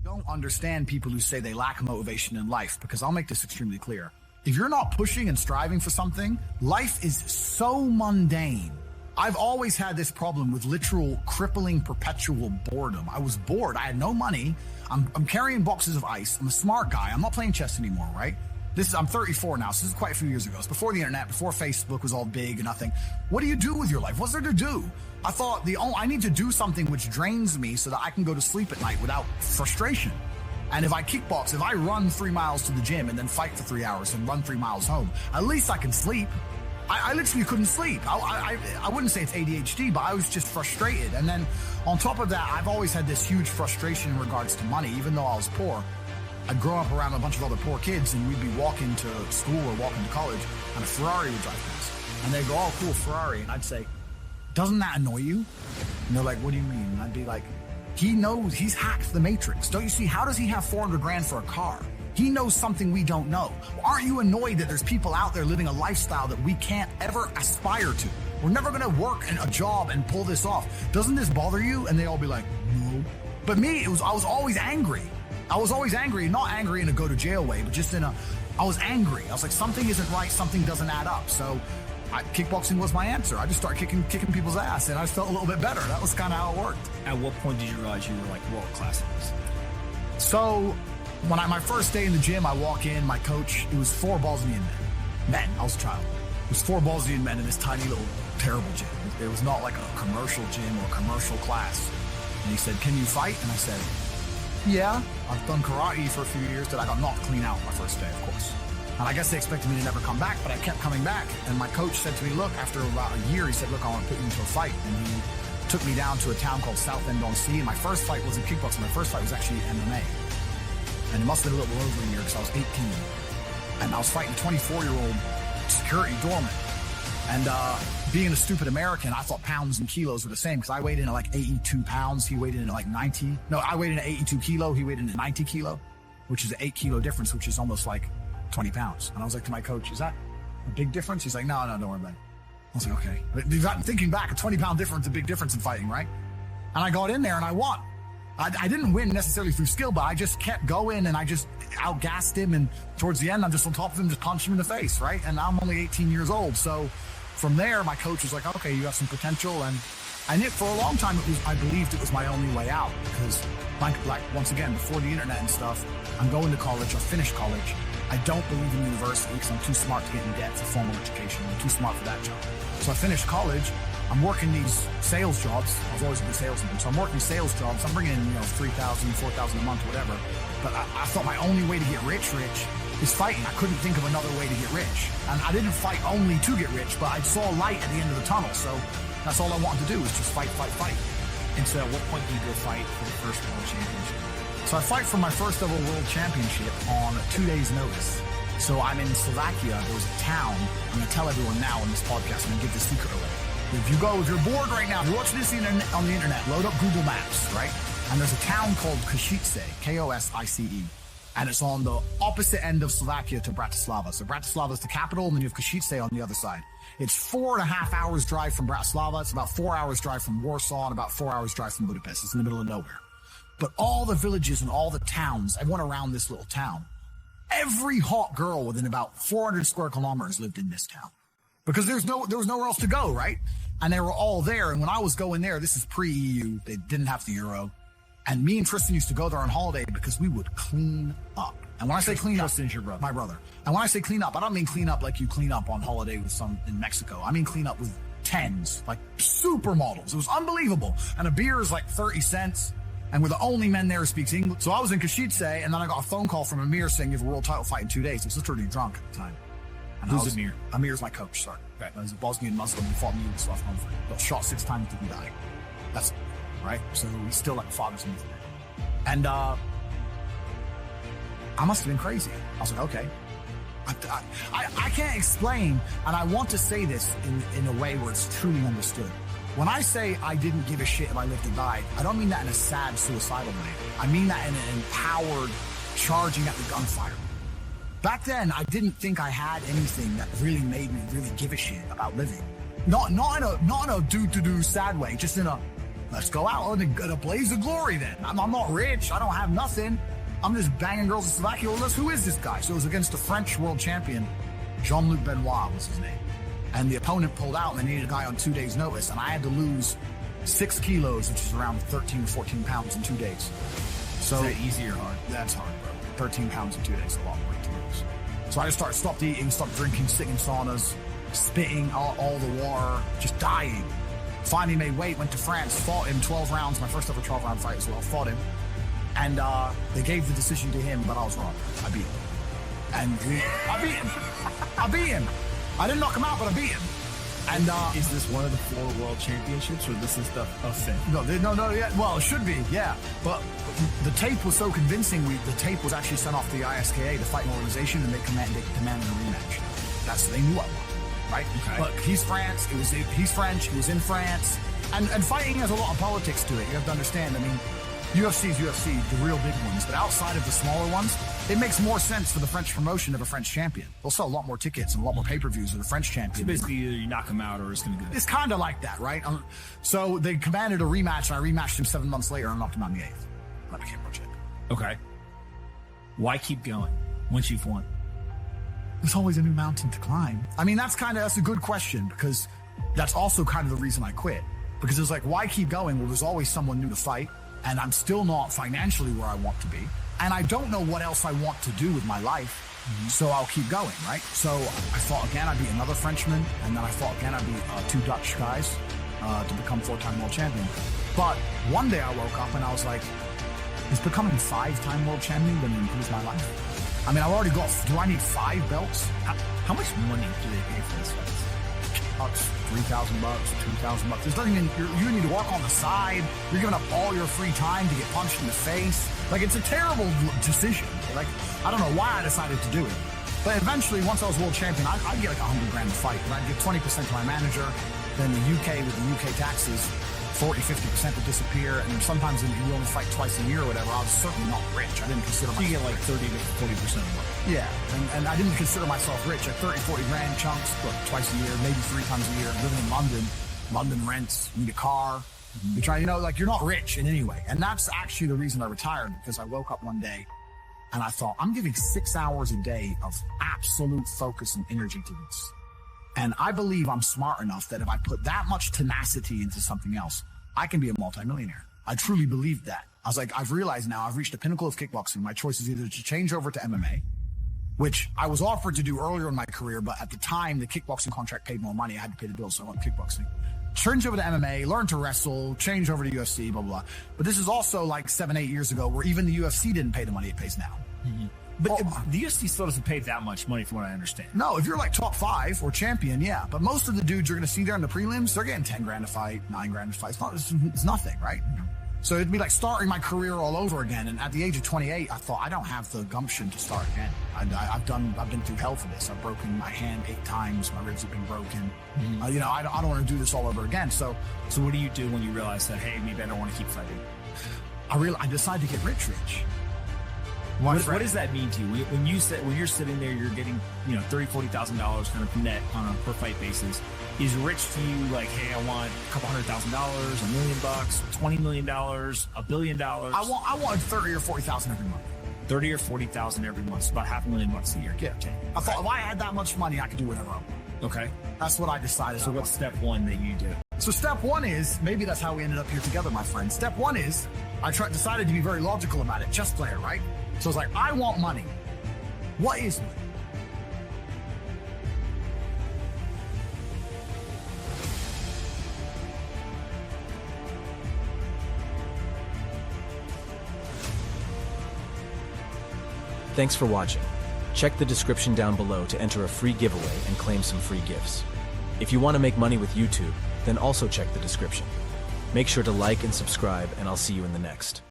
don't understand people who say they lack motivation in life, because I'll make this extremely clear. If you're not pushing and striving for something, life is so mundane. I've always had this problem with literal crippling perpetual boredom. I was bored. I had no money. I'm carrying boxes of ice. I'm a smart guy. I'm not playing chess anymore, right? I'm 34 now, so this is quite a few years ago. It's before the internet, before Facebook was all big and nothing. What do you do with your life? What's there to do? I thought I need to do something which drains me so that I can go to sleep at night without frustration. And if I kickbox, if I run 3 miles to the gym and then fight for 3 hours and run 3 miles home, at least I can sleep. I literally couldn't sleep. I wouldn't say it's ADHD, but I was just frustrated. And then on top of that, I've always had this huge frustration in regards to money, even though I was poor. I'd grow up around a bunch of other poor kids, and we'd be walking to school or walking to college, and a Ferrari would drive past. And they'd go, "Oh, cool, Ferrari." And I'd say, "Doesn't that annoy you?" And they're like, "What do you mean?" And I'd be like, "He knows, he's hacked the matrix. Don't you see? How does he have 400 grand for a car? He knows something we don't know. Aren't you annoyed that there's people out there living a lifestyle that we can't ever aspire to? We're never gonna work in a job and pull this off. Doesn't this bother you?" And they all be like, "No." But me, I was always angry. I was always angry, not angry in a go to jail way, but just I was angry. I was like, something isn't right, something doesn't add up. So kickboxing was my answer. I just started kicking people's ass, and I felt a little bit better. That was kind of how it worked. At what point did you realize you were like world class at this? So when my first day in the gym, I walk in, my coach, it was 4 Bosnian men. I was a child. It was 4 Bosnian men in this tiny little terrible gym. It was not like a commercial gym or a commercial class. And he said, "Can you fight?" And I said, "Yeah, I've done karate for a few years that I got knocked clean out my first day, of course." And I guess they expected me to never come back, but I kept coming back. And my coach said to me, look, after about a year, he said, "Look, I want to put you into a fight." And he took me down to a town called Southend-on-Sea. And my first fight wasn't kickboxing. My first fight was actually MMA. And it must have been a little over a year because I was 18. And I was fighting a 24-year-old security doorman. And being a stupid American, I thought pounds and kilos were the same because I weighed in at like 82 pounds. He weighed in at like 90. No, I weighed in at 82 kilo. He weighed in at 90 kilo, which is an 8 kilo difference, which is almost like 20 pounds. And I was like to my coach, "Is that a big difference?" He's like, no, don't worry about it. I was like, okay. But thinking back, a 20-pound difference is a big difference in fighting, right? And I got in there and I won. I didn't win necessarily through skill, but I just kept going and I just outgassed him. And towards the end, I'm just on top of him, just punching him in the face, right? And I'm only 18 years old. So from there, my coach was like, "Okay, you have some potential." And for a long time, I believed it was my only way out because, like once again, before the internet and stuff, I'm going to college. I finished college. I don't believe in university because I'm too smart to get in debt for formal education. I'm too smart for that job. So I finished college. I'm working these sales jobs. I was always a good salesman. So I'm working sales jobs. I'm bringing in, $3,000, $4,000 a month, whatever. But I thought my only way to get rich is fighting. I couldn't think of another way to get rich. And I didn't fight only to get rich, but I saw light at the end of the tunnel. So that's all I wanted to do was just fight. And so at what point do you go fight for the first world championship? So I fight for my first ever world championship on 2 days' notice. So I'm in Slovakia. There was a town. I'm going to tell everyone now on this podcast. I'm going to give the secret away. If you're bored right now, if you're watching this on the internet, load up Google Maps, right? And there's a town called Košice, Kosice. And it's on the opposite end of Slovakia to Bratislava. So Bratislava is the capital, and then you have Košice on the other side. It's 4.5 hours drive from Bratislava. It's about 4 hours drive from Warsaw and about 4 hours drive from Budapest. It's in the middle of nowhere. But all the villages and all the towns, everyone around this little town, every hot girl within about 400 square kilometers lived in this town. Because there was nowhere else to go, right? And they were all there. And when I was going there, this is pre-EU. They didn't have the euro. And me and Tristan used to go there on holiday because we would clean up. And when I say clean up, Tristan's your brother. My brother. And when I say clean up, I don't mean clean up like you clean up on holiday with some in Mexico. I mean clean up with 10s, like supermodels. It was unbelievable. And a beer is like 30 cents. And we're the only men there who speaks English. So I was in Košice, and then I got a phone call from Amir saying you have a world title fight in 2 days. I was literally drunk at the time. And who's Amir? Amir's my coach, sorry. Okay. He's a Bosnian Muslim who fought in the Yugoslav conflict. Got shot 6 times until he died. That's right. So he's still like a father to me today. And I must have been crazy. I was like, okay. I can't explain, and I want to say this in a way where it's truly understood. When I say I didn't give a shit if I lived or died, I don't mean that in a sad, suicidal way. I mean that in an empowered, charging at the gunfire. Back then, I didn't think I had anything that really made me really give a shit about living. Not in a do-do-do sad way, just in a, let's go out in a blaze of glory then. I'm not rich. I don't have nothing. I'm just banging girls in Slovakia. Well, who is this guy? So it was against the French world champion, Jean-Luc Benoit was his name. And the opponent pulled out and they needed a guy on 2 days' notice. And I had to lose 6 kilos, which is around 13 or 14 pounds in 2 days. So is that easy or hard? That's hard, bro. 13 pounds in 2 days, a lot of weight to lose. So I just stopped eating, stopped drinking, sitting in saunas, spitting all the water, just dying. Finally made weight, went to France, fought him 12 rounds, my first ever 12-round fight as well, fought him. And they gave the decision to him, but I was wrong. I beat him. And I beat him. I beat him. I didn't knock him out, but I beat him. And is this one of the 4 world championships, or this is the fifth? No, yeah. Well, it should be, yeah. But the tape was so convincing. The tape was actually sent off to the ISKA, the fighting organization, and they demanded a rematch. They knew I won, right? Okay. Look, he's France. He's French. He was in France, and fighting has a lot of politics to it. You have to understand. I mean, UFC is UFC, the real big ones. But outside of the smaller ones, it makes more sense for the French promotion of a French champion. They'll sell a lot more tickets and a lot more pay-per-views with a French champion. So basically, either you knock him out or it's going to go. It's kind of like that, right? So they commanded a rematch, and I rematched him 7 months later and knocked him out in the 8th. I became world champion. Okay. Why keep going once you've won? There's always a new mountain to climb. I mean, that's a good question, because that's also kind of the reason I quit. Because it's like, why keep going? Well, there's always someone new to fight. And I'm still not financially where I want to be. And I don't know what else I want to do with my life. So I'll keep going, right? So I fought again. I beat another Frenchman. And then I fought again. I beat 2 Dutch guys to become 4-time world champion. But one day I woke up and I was like, is becoming 5-time world champion going to improve my life? I mean, I've already got, do I need 5 belts? How much money do they pay for this fight? $3,000, $2,000. It doesn't even, you need to work on the side. You're giving up all your free time to get punched in the face. Like, it's a terrible decision. Like, I don't know why I decided to do it. But eventually, once I was world champion, I'd get like $100 grand to fight. And I'd give 20% to my manager. Then the UK, with the UK taxes, 40-50% would disappear. And sometimes you only fight twice a year or whatever. I was certainly not rich. I didn't consider myself. You get like 30 to 40% more. Yeah, and I didn't consider myself rich. Like 30-40 grand chunks, twice a year, maybe 3 times a year. Living in London rents, you need a car. You try, like, you're not rich in any way. And that's actually the reason I retired, because I woke up one day and I thought, I'm giving 6 hours a day of absolute focus and energy to this. And I believe I'm smart enough that if I put that much tenacity into something else, I can be a multimillionaire. I truly believed that. I was like, I've realized now I've reached the pinnacle of kickboxing. My choice is either to change over to MMA, which I was offered to do earlier in my career, but at the time, the kickboxing contract paid more money. I had to pay the bills, so I went kickboxing. Change over to MMA, learn to wrestle, change over to UFC, blah, blah, blah. But this is also like 7-8 years ago, where even the UFC didn't pay the money it pays now. Mm-hmm. But the UFC still doesn't pay that much money, from what I understand. No, if you're like top 5 or champion, yeah. But most of the dudes you're going to see there in the prelims, they're getting 10 grand to fight, 9 grand to fight. It's nothing, right? So it'd be like starting my career all over again. And at the age of 28, I thought, I don't have the gumption to start again. I've been through hell for this. I've broken my hand 8 times. My ribs have been broken. Mm-hmm. I don't want to do this all over again. So what do you do when you realize that, hey, maybe I don't want to keep fighting? I decided to get rich. What does that mean to you? When you're sitting there, you're getting, $30,000, $40,000 kind of net on a per fight basis. Is rich to you like, hey, I want a couple $100,000, $1 million, $20 million, $1 billion? I want 30 or 40,000 every month. 30 or 40,000 every month, so about $500,000 a year. Yeah. I thought if I had that much money, I could do whatever I want. Okay. That's what I decided. So what's step 1 that you do? So step 1 is, maybe that's how we ended up here together, my friend. Step 1 is, decided to be very logical about it. Chess player, right? So it's like, I want money. What is money? Thanks for watching. Check the description down below to enter a free giveaway and claim some free gifts. If you want to make money with YouTube, then also check the description. Make sure to like and subscribe, and I'll see you in the next.